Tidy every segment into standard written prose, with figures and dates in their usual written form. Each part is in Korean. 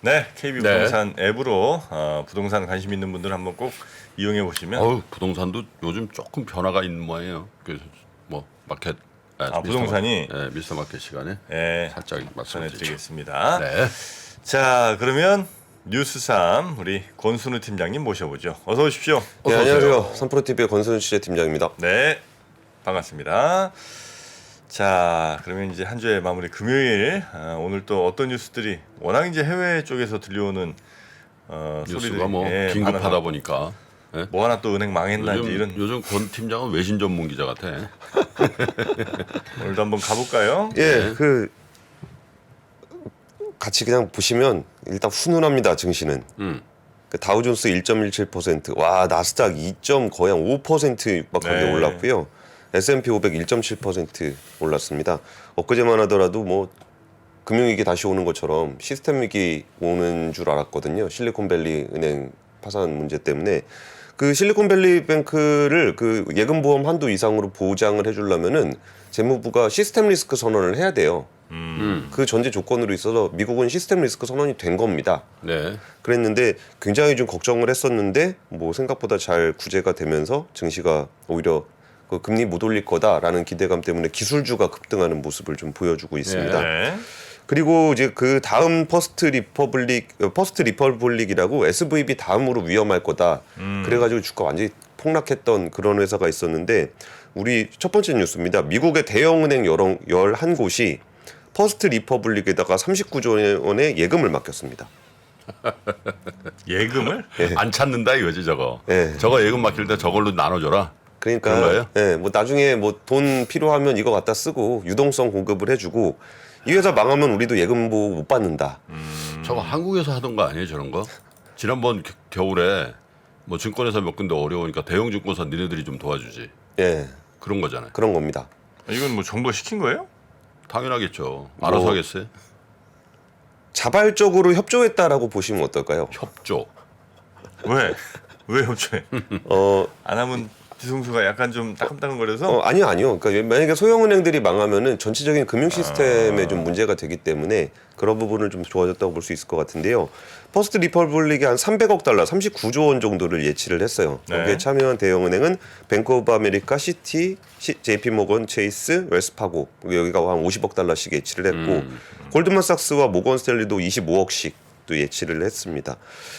네, KB 부동산 앱으로 부동산 관심 있는 분들 한번 꼭 이용해 보시면. 부동산도 요즘 조금 변화가 있는 모양이에요. 그래서 뭐 마켓, 부동산이 미스터 마켓 시간에 살짝 말씀드리죠. 전해드리겠습니다. 네. 자, 그러면 뉴스3 우리 권순우 팀장님 모셔보죠. 어서 오십시오. 네, 안녕하세요. 3프로TV의 권순우 취재팀장입니다. 네, 반갑습니다. 자, 그러면 이제 한 주의 마무리 금요일 오늘 또 어떤 뉴스들이 워낙 이제 해외 쪽에서 들려오는 뉴스가 소리들이 뭐 긴급하다 많아서 보니까 뭐 하나 또 은행 망했나 이제 이런. 요즘 권 팀장은 외신 전문 기자 같아. 오늘도 한번 가볼까요? 예, 같이 그냥 보시면 일단 훈훈합니다. 증시는. 그 다우존스 1.17%, 와 나스닥 2. 거의 한 5% 육박하게 네. 올랐고요. S&P 500 1.7% 올랐습니다. 엊그제만 하더라도 뭐 금융위기 다시 오는 것처럼 시스템 위기 오는 줄 알았거든요. 실리콘밸리 은행 파산 문제 때문에. 그 실리콘밸리 뱅크를 그 예금보험 한도 이상으로 보장을 해주려면은 재무부가 시스템 리스크 선언을 해야 돼요. 그 전제 조건으로 있어서 미국은 시스템 리스크 선언이 된 겁니다. 네. 그랬는데 굉장히 좀 걱정을 했었는데 뭐 생각보다 잘 구제가 되면서 증시가 오히려 그 금리 못 올릴 거다라는 기대감 때문에 기술주가 급등하는 모습을 좀 보여주고 있습니다. 네. 그리고 이제 그 다음 퍼스트 리퍼블릭이라고 SVB 다음으로 위험할 거다. 그래가지고 주가 완전히 폭락했던 그런 회사가 있었는데 우리 첫 번째 뉴스입니다. 미국의 대형은행 11곳이 퍼스트 리퍼블릭에다가 39조 원의 예금을 맡겼습니다. 예금을? 안 찾는다 이거지 저거. 네. 저거 예금 맡길 때 저걸로 나눠줘라. 그러니까 그런가요? 예, 뭐 나중에 뭐 돈 필요하면 이거 갖다 쓰고 유동성 공급을 해주고 이 회사 망하면 우리도 예금 보호 못 받는다. 저거 한국에서 하던 거 아니에요 저런 거? 지난번 겨울에 뭐 증권회사 몇 군데 어려우니까 대형 증권사 니네들이 좀 도와주지. 예, 그런 거잖아요. 그런 겁니다. 이건 뭐 정부가 시킨 거예요? 당연하겠죠. 알아서 뭐, 하겠어요. 자발적으로 협조했다라고 보시면 어떨까요? 협조. 왜? 왜 협조해? 어, 안 하면 뒤통수가 약간 좀 따끔따끔거려서. 아니요. 그러니까 만약에 소형은행들이 망하면은 전체적인 금융 시스템에 좀 문제가 되기 때문에 그런 부분을 좀 좋아졌다고 볼 수 있을 것 같은데요. 퍼스트 리퍼블릭이 한 300억 달러, 39조 원 정도를 예치를 했어요. 네. 여기에 참여한 대형은행은 뱅크 오브 아메리카, 시티, JP 모건, 체이스, 웰스파고 여기가 한 50억 달러씩 예치를 했고 골드만삭스와 모건 스탠리도 25억씩 또 예치를 했습니다.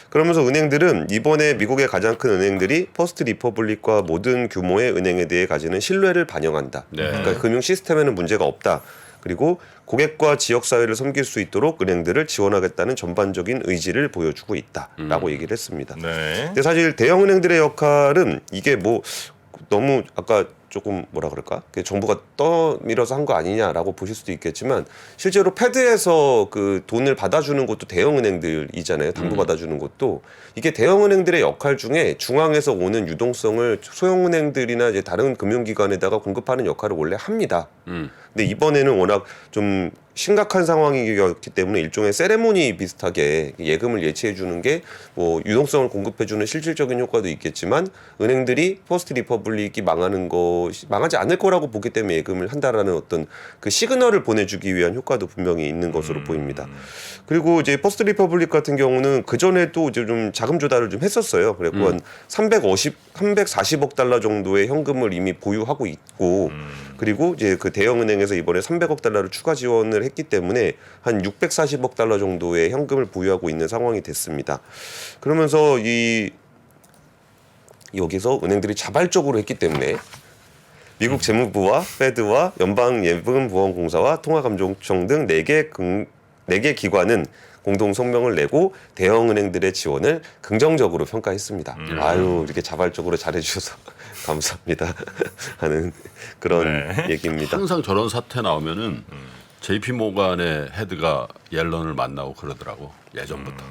그러면서 은행들은 이번에 미국의 가장 큰 은행들이 퍼스트 리퍼블릭과 모든 규모의 은행에 대해 가지는 신뢰를 반영한다. 네. 그러니까 금융 시스템에는 문제가 없다. 그리고 고객과 지역 사회를 섬길 수 있도록 은행들을 지원하겠다는 전반적인 의지를 보여주고 있다라고 얘기를 했습니다. 네. 근데 사실 대형 은행들의 역할은 이게 뭐 너무 아까 조금 뭐라 그럴까? 정부가 떠밀어서 한 거 아니냐라고 보실 수도 있겠지만 실제로 패드에서 그 돈을 받아주는 것도 대형 은행들이잖아요. 담보 받아주는 것도 이게 대형 은행들의 역할 중에 중앙에서 오는 유동성을 소형 은행들이나 이제 다른 금융기관에다가 공급하는 역할을 원래 합니다. 근데 이번에는 워낙 좀 심각한 상황이었기 때문에 일종의 세레모니 비슷하게 예금을 예치해 주는 게 뭐 유동성을 공급해 주는 실질적인 효과도 있겠지만 은행들이 퍼스트 리퍼블릭이 망하지 않을 거라고 보기 때문에 예금을 한다라는 어떤 그 시그널을 보내주기 위한 효과도 분명히 있는 것으로 보입니다. 그리고 이제 퍼스트 리퍼블릭 같은 경우는 그 전에도 이제 좀 자금 조달을 좀 했었어요. 그래고 한 340억 달러 정도의 현금을 이미 보유하고 있고 그리고 이제 그 대형은행에서 이번에 300억 달러를 추가 지원을 했기 때문에 한 640억 달러 정도의 현금을 보유하고 있는 상황이 됐습니다. 그러면서 여기서 은행들이 자발적으로 했기 때문에 미국 재무부와 패드와 연방예금보험공사와 통화감독청 등 4개 기관은 공동 성명을 내고 대형은행들의 지원을 긍정적으로 평가했습니다. 아유 이렇게 자발적으로 잘해주셔서 감사합니다 하는 그런 얘기입니다. 항상 저런 사태 나오면은 JP 모간의 헤드가 옐런을 만나고 그러더라고 예전부터.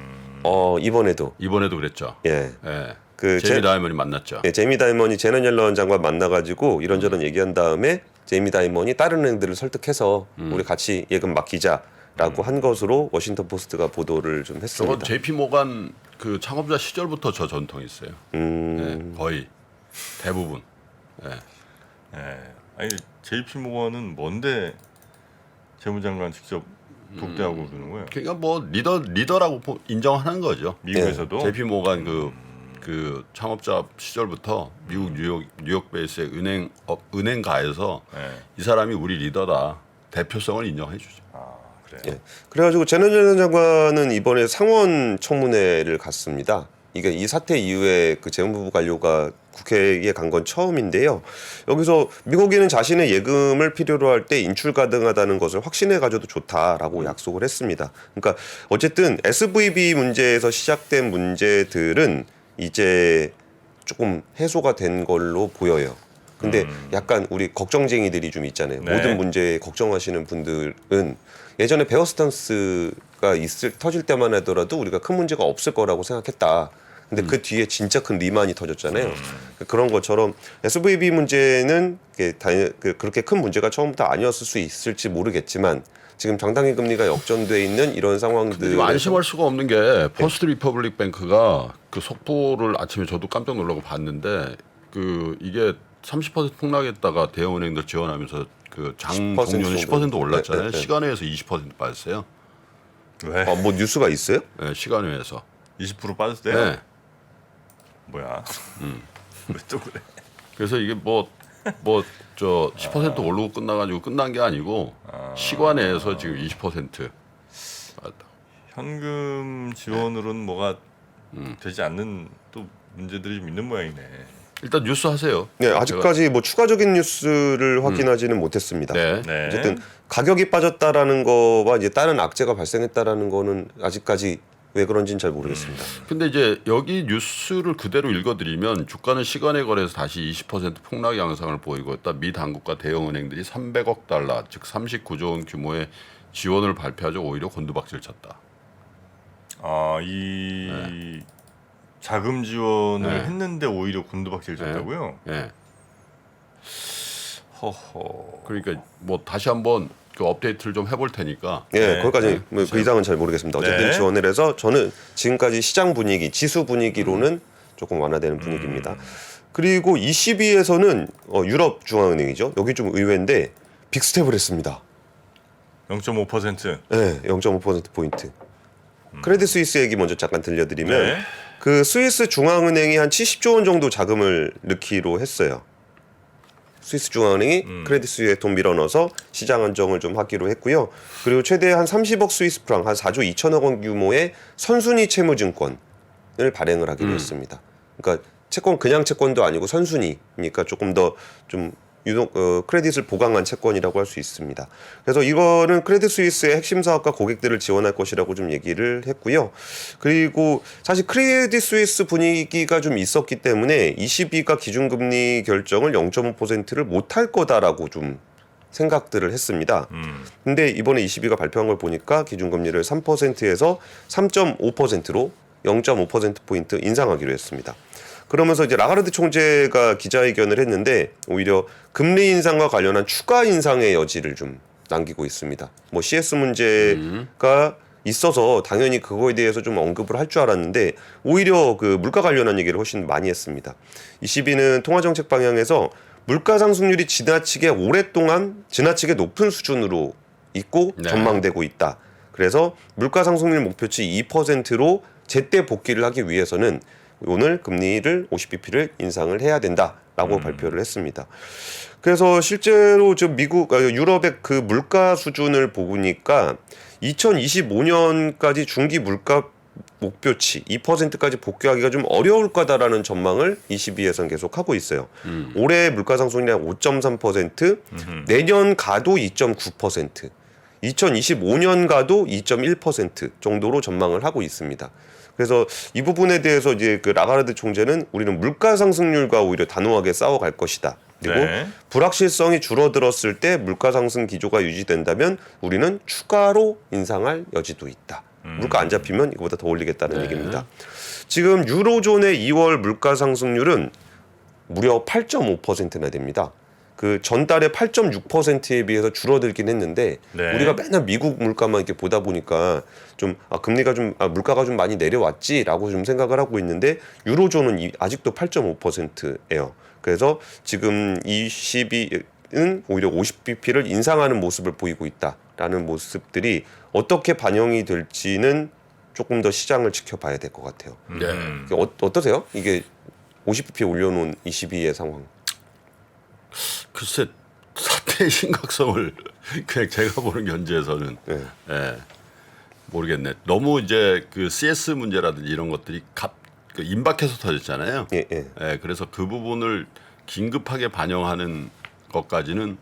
이번에도 그랬죠. 예. 예. 그 제이미 다이먼이 만났죠. 예, 제이미 다이먼이 제넌 옐런 장관 만나가지고 이런저런 얘기한 다음에 제이미 다이먼이 다른 은행들을 설득해서 우리 같이 예금 맡기자라고 한 것으로 워싱턴 포스트가 보도를 좀 했습니다. 저건 JP 모간 그 창업자 시절부터 저 전통이 있어요. 예, 거의 대부분. 예. 아니 JP 모건은 뭔데 재무장관 직접 독대하고 그러는 거예요. 그러니까 뭐 리더라고 인정하는 거죠. 미국에서도. JP 모간 그 창업자 시절부터 미국 뉴욕 베이스의 은행가에서 네. 이 사람이 우리 리더다. 대표성을 인정해 주죠. 아, 그래요. 예. 그래가지고 제넌 옐런 장관은 이번에 상원 청문회를 갔습니다. 이게 이 사태 이후에 그 재무부 관료가 국회에 간 건 처음인데요. 여기서 미국인은 자신의 예금을 필요로 할 때 인출 가능하다는 것을 확신해 가져도 좋다라고 약속을 했습니다. 그러니까 어쨌든 SVB 문제에서 시작된 문제들은 이제 조금 해소가 된 걸로 보여요. 근데 약간 우리 걱정쟁이들이 좀 있잖아요. 네. 모든 문제에 걱정하시는 분들은 예전에 베어 스턴스가 터질 때만 하더라도 우리가 큰 문제가 없을 거라고 생각했다. 근데 그 뒤에 진짜 큰 리만이 터졌잖아요. 그런 것처럼 SVB 문제는 그렇게 큰 문제가 처음부터 아니었을 수 있을지 모르겠지만 지금 장단기 금리가 역전돼 있는 이런 상황들 지금 안심할 수가 없는 게 퍼스트 리퍼블릭 뱅크가 그 속보를 아침에 저도 깜짝 놀라고 봤는데 그 이게 30% 폭락했다가 대형은행들 지원하면서 그 장 10% 동료는 10% 올랐잖아요. 네, 네. 시간외에서 20% 빠졌어요. 왜? 뭐 뉴스가 있어요? 네, 시간외에서. 20% 빠졌대요? 네. 뭐야? 왜 또 그래? 그래서 이게 뭐 저 10% 오르고 끝나가지고 끝난 게 아니고 시간외에서 지금 20% 빠졌다. 현금 지원으로는 뭐가 되지 않는 또 문제들이 좀 있는 모양이네. 일단 뉴스 하세요. 네, 아직까지 뭐 추가적인 뉴스를 확인하지는 못했습니다. 네. 네. 어쨌든 가격이 빠졌다라는 거와 이제 다른 악재가 발생했다라는 거는 아직까지 왜 그런지는 잘 모르겠습니다. 근데 이제 여기 뉴스를 그대로 읽어드리면 주가는 시간에 거래해서 다시 20% 폭락 양상을 보이고 있다. 미 당국과 대형 은행들이 300억 달러, 즉 39조 원 규모의 지원을 발표하죠. 오히려 곤두박질 쳤다. 이 자금 지원을 네. 했는데 오히려 곤두박질 쳤다고요? 예. 허허. 그러니까 뭐 다시 한번 그 업데이트를 좀 해볼 테니까. 예, 네. 거기까지 네. 뭐그 이상은 잘 모르겠습니다. 어쨌든 네. 지원을 해서 저는 지금까지 시장 분위기, 지수 분위기로는 조금 완화되는 분위기입니다. 그리고 ECB에서는 유럽 중앙은행이죠. 여기 좀 의외인데 빅스텝을 했습니다. 0.5%. 네, 0.5% 포인트. 크레딧 스위스 얘기 먼저 잠깐 들려드리면 네. 그 스위스 중앙은행이 한 70조 원 정도 자금을 넣기로 했어요. 스위스 중앙은행이 크레딧 스위스에 돈 밀어넣어서 시장 안정을 좀 하기로 했고요. 그리고 최대 한 30억 스위스 프랑, 한 4조 2천억 원 규모의 선순위 채무증권을 발행을 하기로 했습니다. 그러니까 채권 그냥 채권도 아니고 선순위니까 조금 더 좀 크레딧을 보강한 채권이라고 할 수 있습니다. 그래서 이거는 크레딧 스위스의 핵심 사업과 고객들을 지원할 것이라고 좀 얘기를 했고요. 그리고 사실 크레딧 스위스 분위기가 좀 있었기 때문에 ECB가 기준금리 결정을 0.5%를 못할 거다라고 좀 생각들을 했습니다. 근데 이번에 ECB가 발표한 걸 보니까 기준금리를 3%에서 3.5%로 0.5%포인트 인상하기로 했습니다. 그러면서 이제 라가르드 총재가 기자회견을 했는데 오히려 금리 인상과 관련한 추가 인상의 여지를 좀 남기고 있습니다. 뭐 CS 문제가 있어서 당연히 그거에 대해서 좀 언급을 할 줄 알았는데 오히려 그 물가 관련한 얘기를 훨씬 많이 했습니다. ECB는 통화정책 방향에서 물가 상승률이 지나치게 높은 수준으로 있고 네. 전망되고 있다. 그래서 물가 상승률 목표치 2%로 제때 복귀를 하기 위해서는 오늘 금리를 50bp를 인상을 해야 된다라고 발표를 했습니다. 그래서 실제로 저 유럽의 그 물가 수준을 보니까 2025년까지 중기 물가 목표치 2%까지 복귀하기가 좀 어려울 거다라는 전망을 ECB에서는 계속 하고 있어요. 올해 물가 상승률이 한 5.3%, 내년 가도 2.9%, 2025년 가도 2.1% 정도로 전망을 하고 있습니다. 그래서 이 부분에 대해서 이제 그 라가르드 총재는 우리는 물가 상승률과 오히려 단호하게 싸워갈 것이다. 그리고 네. 불확실성이 줄어들었을 때 물가 상승 기조가 유지된다면 우리는 추가로 인상할 여지도 있다. 물가 안 잡히면 이거보다 더 올리겠다는 네. 얘기입니다. 지금 유로존의 2월 물가 상승률은 무려 8.5%나 됩니다. 그 전달에 8.6%에 비해서 줄어들긴 했는데 네. 우리가 맨날 미국 물가만 이렇게 보다 보니까 좀 물가가 좀 많이 내려왔지라고 좀 생각을 하고 있는데 유로존은 아직도 8.5%예요. 그래서 지금 ECB는 오히려 50bp를 인상하는 모습을 보이고 있다. 있다라는 모습들이 어떻게 반영이 될지는 조금 더 시장을 지켜봐야 될 것 같아요. 네. 어떠세요? 이게 50bp 올려놓은 22의 상황. 글쎄 사태의 심각성을 그냥 제가 보는 견지에서는 네. 예, 모르겠네. 너무 이제 그 CS 문제라든지 이런 것들이 그 임박해서 터졌잖아요. 예, 예. 예, 그래서 그 부분을 긴급하게 반영하는 것까지는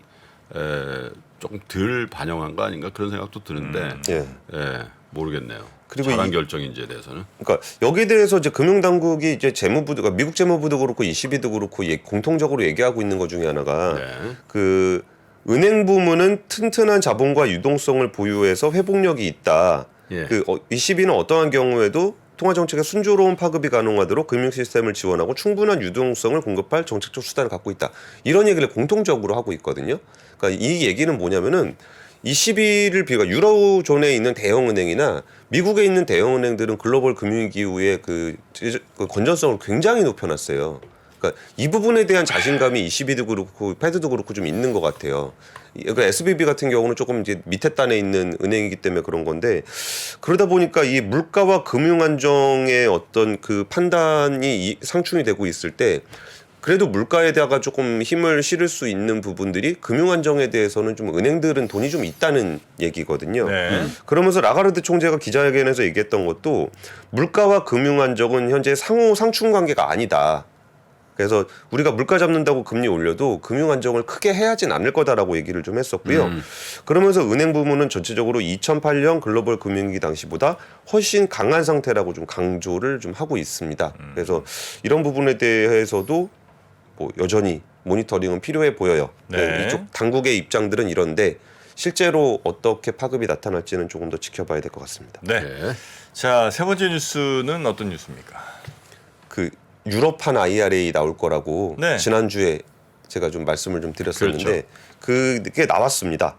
조금 덜 반영한 거 아닌가 그런 생각도 드는데 예. 모르겠네요. 그리고 잘한 결정인지에 대해서는. 그러니까 여기에 대해서 이제 금융당국이 이제 재무부도, 그러니까 미국 재무부도 그렇고 ECB도 그렇고 공통적으로 얘기하고 있는 것 중에 하나가 네. 그 은행 부문은 튼튼한 자본과 유동성을 보유해서 회복력이 있다. 예. 그 ECB는 어떠한 경우에도 통화 정책의 순조로운 파급이 가능하도록 금융 시스템을 지원하고 충분한 유동성을 공급할 정책적 수단을 갖고 있다. 이런 얘기를 공통적으로 하고 있거든요. 그러니까 이 얘기는 뭐냐면은 ECB를 비가 유로존에 있는 대형 은행이나 미국에 있는 대형 은행들은 글로벌 금융기구의 그 건전성을 굉장히 높여놨어요. 그러니까 이 부분에 대한 자신감이 ECB도 그렇고 패드도 그렇고 좀 있는 것 같아요. 그러니까 SVB 같은 경우는 조금 이제 밑에 단에 있는 은행이기 때문에 그런 건데 그러다 보니까 이 물가와 금융 안정의 어떤 그 판단이 상충이 되고 있을 때 그래도 물가에다가 조금 힘을 실을 수 있는 부분들이 금융 안정에 대해서는 좀 은행들은 돈이 좀 있다는 얘기거든요. 네. 그러면서 라가르드 총재가 기자회견에서 얘기했던 것도 물가와 금융 안정은 현재 상호 상충 관계가 아니다. 그래서 우리가 물가 잡는다고 금리 올려도 금융 안정을 크게 해야진 않을 거다라고 얘기를 좀 했었고요. 그러면서 은행 부문은 전체적으로 2008년 글로벌 금융위기 당시보다 훨씬 강한 상태라고 좀 강조를 좀 하고 있습니다. 그래서 이런 부분에 대해서도 뭐 여전히 모니터링은 필요해 보여요. 네. 이쪽 당국의 입장들은 이런데 실제로 어떻게 파급이 나타날지는 조금 더 지켜봐야 될 것 같습니다. 네. 네. 자, 세 번째 뉴스는 어떤 뉴스입니까? 그 유럽판 IRA 나올 거라고 네. 지난주에 제가 좀 말씀을 좀 드렸었는데 그게 나왔습니다.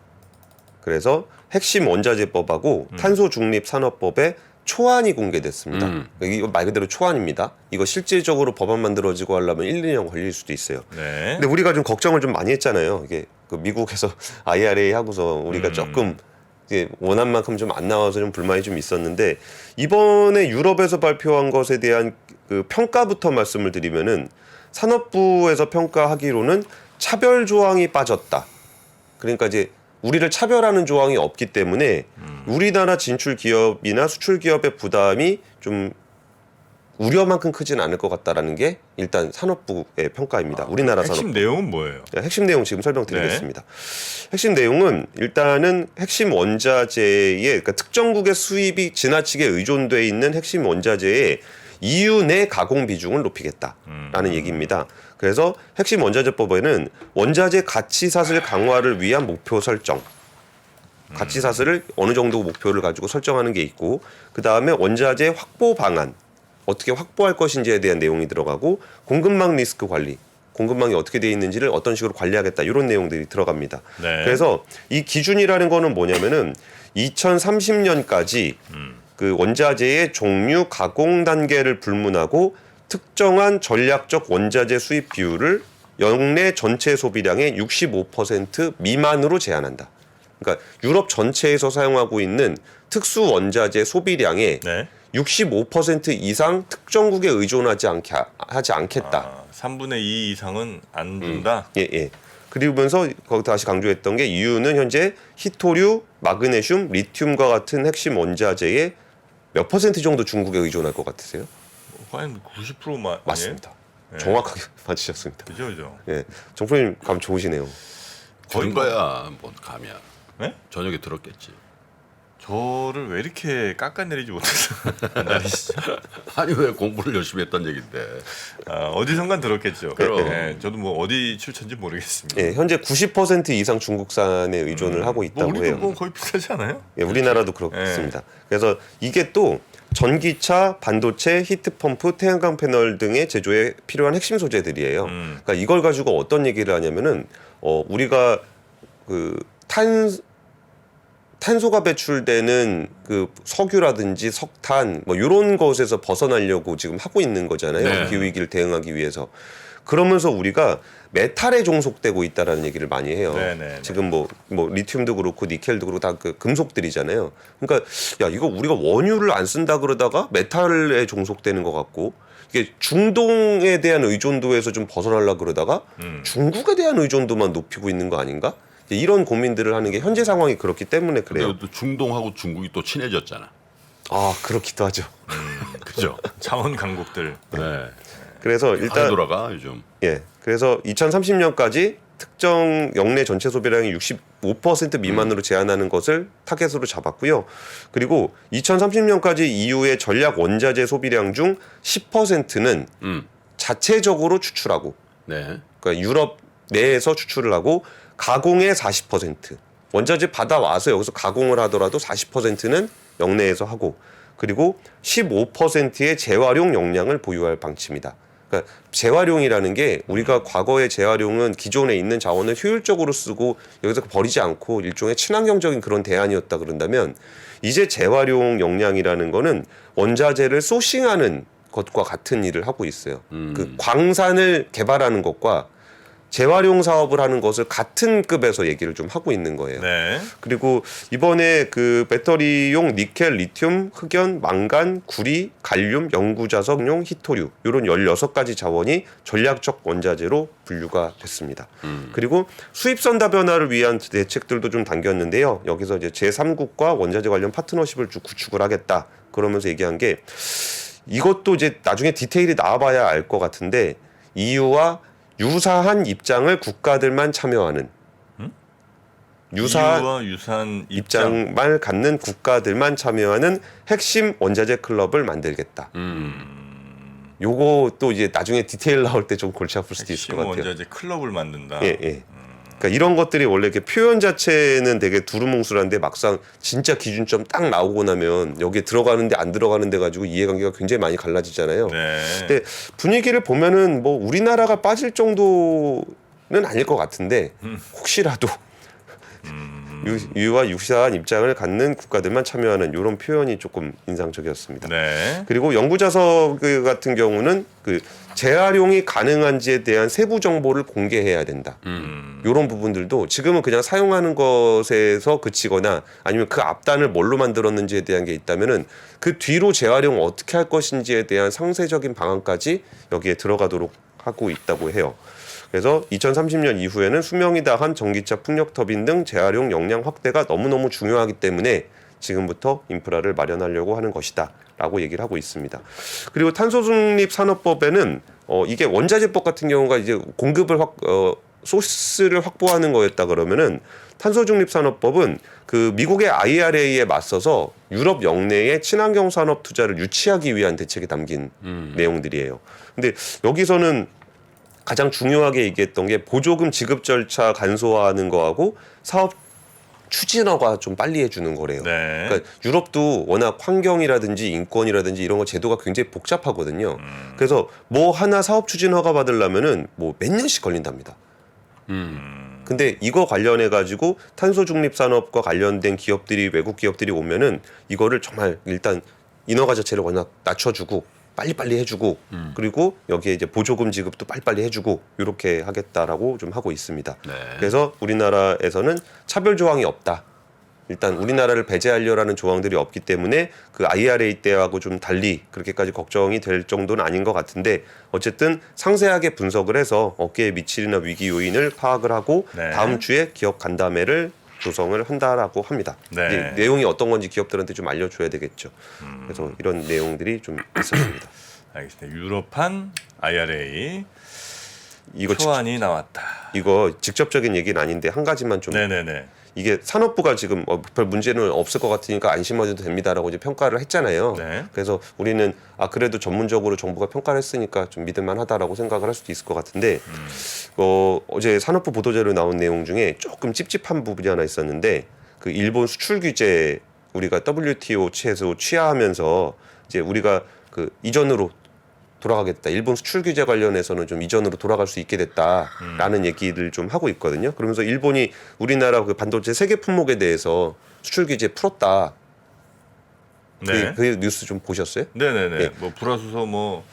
그래서 핵심 원자재법하고 탄소 중립 산업법에 초안이 공개됐습니다. 이거 말 그대로 초안입니다. 이거 실질적으로 법안 만들어지고 하려면 1, 2년 걸릴 수도 있어요. 네. 근데 우리가 좀 걱정을 좀 많이 했잖아요. 이게 그 미국에서 IRA 하고서 우리가 조금 이제 원한 만큼 좀 안 나와서 좀 불만이 좀 있었는데 이번에 유럽에서 발표한 것에 대한 그 평가부터 말씀을 드리면은 산업부에서 평가하기로는 차별 조항이 빠졌다. 그러니까 이제 우리를 차별하는 조항이 없기 때문에 우리나라 진출 기업이나 수출 기업의 부담이 좀 우려만큼 크진 않을 것 같다라는 게 일단 산업부의 평가입니다. 우리나라 산업. 핵심 내용은 뭐예요? 핵심 내용 지금 설명드리겠습니다. 핵심 내용은 일단은 핵심 원자재의 그러니까 특정국의 수입이 지나치게 의존돼 있는 핵심 원자재의 EU 내 가공 비중을 높이겠다라는 얘기입니다. 그래서 핵심 원자재법에는 원자재 가치 사슬 강화를 위한 목표 설정, 가치 사슬을 어느 정도 목표를 가지고 설정하는 게 있고, 그 다음에 원자재 확보 방안, 어떻게 확보할 것인지에 대한 내용이 들어가고, 공급망 리스크 관리, 공급망이 어떻게 되어 있는지를 어떤 식으로 관리하겠다 이런 내용들이 들어갑니다. 네. 그래서 이 기준이라는 거는 뭐냐면은 2030년까지 그 원자재의 종류 가공 단계를 불문하고 특정한 전략적 원자재 수입 비율을 영내 전체 소비량의 65% 미만으로 제한한다. 그러니까 유럽 전체에서 사용하고 있는 특수 원자재 소비량의 네. 65% 이상 특정국에 의존하지 않겠다. 3분의 2 이상은 안 준다. 예. 그리고면서 거기 다시 강조했던 게 EU는 현재 히토류, 마그네슘, 리튬과 같은 핵심 원자재의 몇 % 정도 중국에 의존할 것 같으세요? 과연 90%만 맞습니다. 네. 정확하게 맞으셨습니다. 그죠. 예, 정프님 감 좋으시네요. 거인 거야. 뭔 감이야. 네? 저녁에 들었겠지. 저를 왜 이렇게 깎아내리지 못해서 날이시죠? 아니 왜 공부를 열심히 했단 얘긴데. 어디선간 들었겠죠. 그럼. 네, 저도 뭐 어디 출처인지 모르겠습니다. 예, 현재 90% 이상 중국산에 의존을 하고 뭐 있다고 우리도 해요. 뭐 거의 비슷하지 않아요? 예, 우리나라도 그렇습니다. 그래서 이게 또 전기차, 반도체, 히트펌프, 태양광 패널 등의 제조에 필요한 핵심 소재들이에요. 그러니까 이걸 가지고 어떤 얘기를 하냐면은 우리가 그 탄소가 배출되는 그 석유라든지 석탄 뭐 이런 것에서 벗어나려고 지금 하고 있는 거잖아요. 네. 기후 위기를 대응하기 위해서. 그러면서 우리가 메탈에 종속되고 있다라는 얘기를 많이 해요. 네네. 지금 뭐 리튬도 그렇고 니켈도 그렇고 다 그 금속들이잖아요. 그러니까 야 이거 우리가 원유를 안 쓴다 그러다가 메탈에 종속되는 것 같고 이게 중동에 대한 의존도에서 좀 벗어나려 그러다가 중국에 대한 의존도만 높이고 있는 거 아닌가? 이런 고민들을 하는 게 현재 상황이 그렇기 때문에 그래요. 근데 또 중동하고 중국이 또 친해졌잖아. 아 그렇기도 하죠. 그죠? 자원 강국들. 네. 그래서 잘 일단 돌아가 요즘. 예. 그래서 2030년까지 특정 영내 전체 소비량이 65% 미만으로 제한하는 것을 타겟으로 잡았고요. 그리고 2030년까지 EU의 전략 원자재 소비량 중 10%는 자체적으로 추출하고 네. 그러니까 유럽 내에서 추출을 하고 가공의 40% 원자재 받아와서 여기서 가공을 하더라도 40%는 영내에서 하고 그리고 15%의 재활용 역량을 보유할 방침이다. 그러니까 재활용이라는 게 우리가 과거의 재활용은 기존에 있는 자원을 효율적으로 쓰고 여기서 버리지 않고 일종의 친환경적인 그런 대안이었다 그런다면 이제 재활용 역량이라는 거는 원자재를 소싱하는 것과 같은 일을 하고 있어요. 그 광산을 개발하는 것과 재활용 사업을 하는 것을 같은 급에서 얘기를 좀 하고 있는 거예요. 네. 그리고 이번에 그 배터리용 니켈, 리튬, 흑연, 망간, 구리, 갈륨, 영구자석용 히토류 이런 16가지 자원이 전략적 원자재로 분류가 됐습니다. 그리고 수입선 다변화를 위한 대책들도 좀 당겼는데요. 여기서 이제 제3국과 원자재 관련 파트너십을 쭉 구축을 하겠다. 그러면서 얘기한 게 이것도 이제 나중에 디테일이 나와봐야 알 것 같은데 EU와 유사한 입장을 국가들만 참여하는 EU와 유사한 입장만 갖는 국가들만 참여하는 핵심 원자재 클럽을 만들겠다. 요거 또 이제 나중에 디테일 나올 때 좀 골치 아플 수도 있을 것 같아요. 원자재 클럽을 만든다. 예, 예. 그러니까 이런 것들이 원래 이렇게 표현 자체는 되게 두루뭉술한데 막상 진짜 기준점 딱 나오고 나면 여기에 들어가는데 안 들어가는데 가지고 이해관계가 굉장히 많이 갈라지잖아요. 네. 근데 분위기를 보면은 뭐 우리나라가 빠질 정도는 아닐 것 같은데 혹시라도 유와 유사한 입장을 갖는 국가들만 참여하는 이런 표현이 조금 인상적이었습니다. 네. 그리고 영구자석 같은 경우는 그 재활용이 가능한지에 대한 세부 정보를 공개해야 된다. 이런 부분들도 지금은 그냥 사용하는 것에서 그치거나 아니면 그 앞단을 뭘로 만들었는지에 대한 게 있다면은 그 뒤로 재활용 어떻게 할 것인지에 대한 상세적인 방안까지 여기에 들어가도록 하고 있다고 해요. 그래서 2030년 이후에는 수명이 다한 전기차 풍력 터빈 등 재활용 역량 확대가 너무너무 중요하기 때문에 지금부터 인프라를 마련하려고 하는 것이다 라고 얘기를 하고 있습니다. 그리고 탄소중립산업법에는 이게 원자재법 같은 경우가 이제 공급을 소스를 확보하는 거였다 그러면은 탄소중립산업법은 그 미국의 IRA에 맞서서 유럽 영내의 친환경 산업 투자를 유치하기 위한 대책이 담긴 내용들이에요. 근데 여기서는 가장 중요하게 얘기했던 게 보조금 지급 절차 간소화하는 거하고 사업 추진허가 좀 빨리 해주는 거래요. 네. 그러니까 유럽도 워낙 환경이라든지 인권이라든지 이런 거 제도가 굉장히 복잡하거든요. 그래서 뭐 하나 사업 추진 허가 받으려면은 뭐 몇 년씩 걸린답니다. 근데 이거 관련해 가지고 탄소 중립 산업과 관련된 기업들이 외국 기업들이 오면은 이거를 정말 일단 인허가 자체를 워낙 낮춰주고 빨리빨리 해주고 그리고 여기에 이제 보조금 지급도 빨리빨리 해주고 이렇게 하겠다라고 좀 하고 있습니다. 네. 그래서 우리나라에서는 차별 조항이 없다. 일단 우리나라를 배제하려라는 조항들이 없기 때문에 그 IRA 때하고 좀 달리 그렇게까지 걱정이 될 정도는 아닌 것 같은데 어쨌든 상세하게 분석을 해서 업계의 미칠이나 위기 요인을 파악을 하고 네. 다음 주에 기업 간담회를 조성을 한다라고 합니다. 네. 이제 내용이 어떤 건지 기업들한테 좀 알려줘야 되겠죠. 그래서 이런 내용들이 좀 있었습니다. 알겠습니다. 유럽판 IRA 이거 초안이 나왔다. 이거 직접적인 얘기는 아닌데 한 가지만 좀 네네네. 이게 산업부가 지금 별 문제는 없을 것 같으니까 안심하셔도 됩니다라고 이제 평가를 했잖아요. 네. 그래서 우리는 그래도 전문적으로 정부가 평가를 했으니까 좀 믿을만하다라고 생각을 할 수도 있을 것 같은데 어제 산업부 보도자료 나온 내용 중에 조금 찝찝한 부분이 하나 있었는데 그 일본 수출 규제 우리가 WTO 체에서 취하하면서 이제 우리가 그 이전으로 돌아가겠다. 일본 수출 규제 관련해서는 좀 이전으로 돌아갈 수 있게 됐다라는 얘기를 좀 하고 있거든요. 그러면서 일본이 우리나라 그 반도체 세계 품목에 대해서 수출 규제 풀었다. 네. 그 뉴스 좀 보셨어요? 네네네. 네. 뭐 불화수소 뭐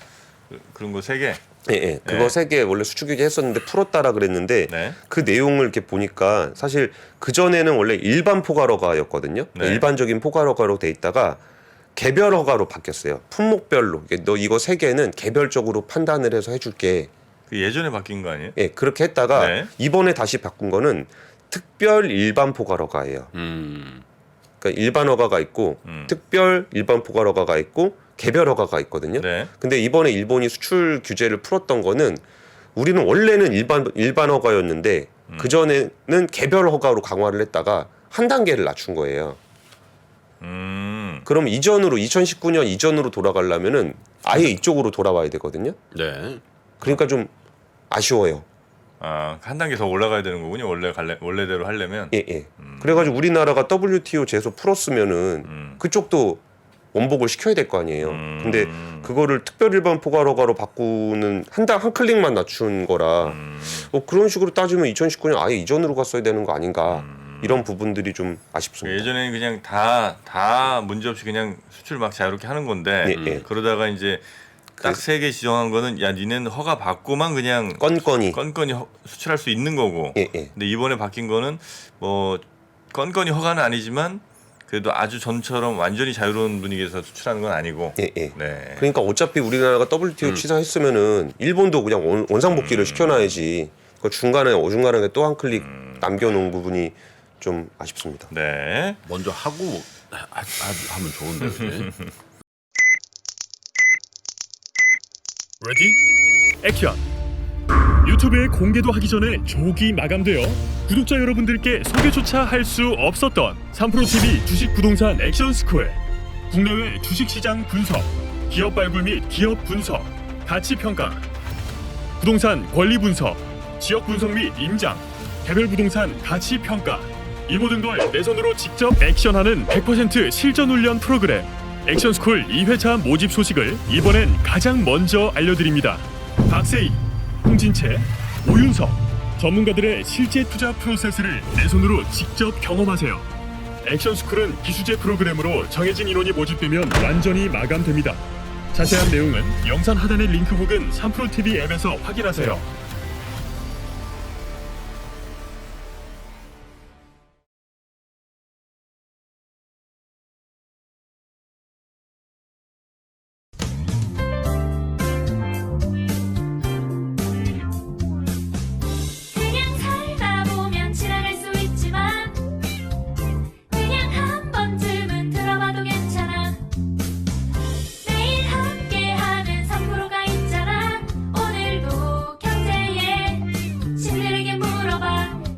그런 거 3개. 예. 그거 네. 3개 원래 수출 규제 했었는데 풀었다라 그랬는데 네. 그 내용을 이렇게 보니까 사실 그 전에는 원래 일반 포괄허가였거든요. 네. 일반적인 포괄허가로 돼 있다가 개별 허가로 바뀌었어요. 품목별로. 너 이거 3개는 개별적으로 판단을 해서 해줄게. 그 예전에 바뀐 거 아니에요? 예, 그렇게 했다가 네. 이번에 다시 바꾼 거는 특별 일반 포괄허가예요. 그러니까 일반 허가가 있고 특별 일반 포괄허가가 있고 개별 허가가 있거든요. 네. 근데 이번에 일본이 수출 규제를 풀었던 거는 우리는 원래는 일반 허가였는데 그 전에는 개별 허가로 강화를 했다가 한 단계를 낮춘 거예요. 그럼 이전으로 2019년 이전으로 돌아가려면은 아예 이쪽으로 돌아와야 되거든요. 네. 그러니까 좀 아쉬워요. 아, 한 단계 더 올라가야 되는 거군요. 원래대로 하려면. 예. 그래가지고 우리나라가 WTO 제소 풀었으면은 그쪽도 원복을 시켜야 될 거 아니에요. 근데 그거를 특별 일반 포괄허가로 바꾸는 한 클릭만 낮춘 거라 그런 식으로 따지면 2019년 아예 이전으로 갔어야 되는 거 아닌가 이런 부분들이 좀 아쉽습니다. 예전에는 그냥 다 문제없이 그냥 수출 막 자유롭게 하는 건데 예. 그러다가 이제 딱 3개 지정한 거는 야 니네는 허가 받고만 그냥 건건이 수출할 수 있는 거고. 예. 근데 이번에 바뀐 거는 뭐 건건이 허가는 아니지만 그래도 아주 전처럼 완전히 자유로운 분위기에서 수출하는 건 아니고. 예. 네. 그러니까 어차피 우리나라가 WTO 취사했으면은 일본도 그냥 원상복귀를 시켜놔야지. 그 중간에 어중간하게 또 한 클릭 남겨놓은 부분이 좀 아쉽습니다. 네. 먼저 하고 하면 좋은데. 그지? 레디? 액션! 유튜브에 공개도 하기 전에 조기 마감되어 구독자 여러분들께 소개조차 할 수 없었던 3프로TV 주식 부동산 액션 스퀘어. 국내외 주식시장 분석, 기업 발굴 및 기업 분석, 가치 평가, 부동산 권리 분석, 지역 분석 및 임장, 개별 부동산 가치 평가, 이 모든 걸 내 손으로 직접 액션하는 100% 실전 훈련 프로그램 액션스쿨 2회차 모집 소식을 이번엔 가장 먼저 알려드립니다. 박세희, 홍진채, 오윤석 전문가들의 실제 투자 프로세스를 내 손으로 직접 경험하세요. 액션스쿨은 기수제 프로그램으로 정해진 인원이 모집되면 완전히 마감됩니다. 자세한 내용은 영상 하단의 링크 혹은 3프로TV 앱에서 확인하세요.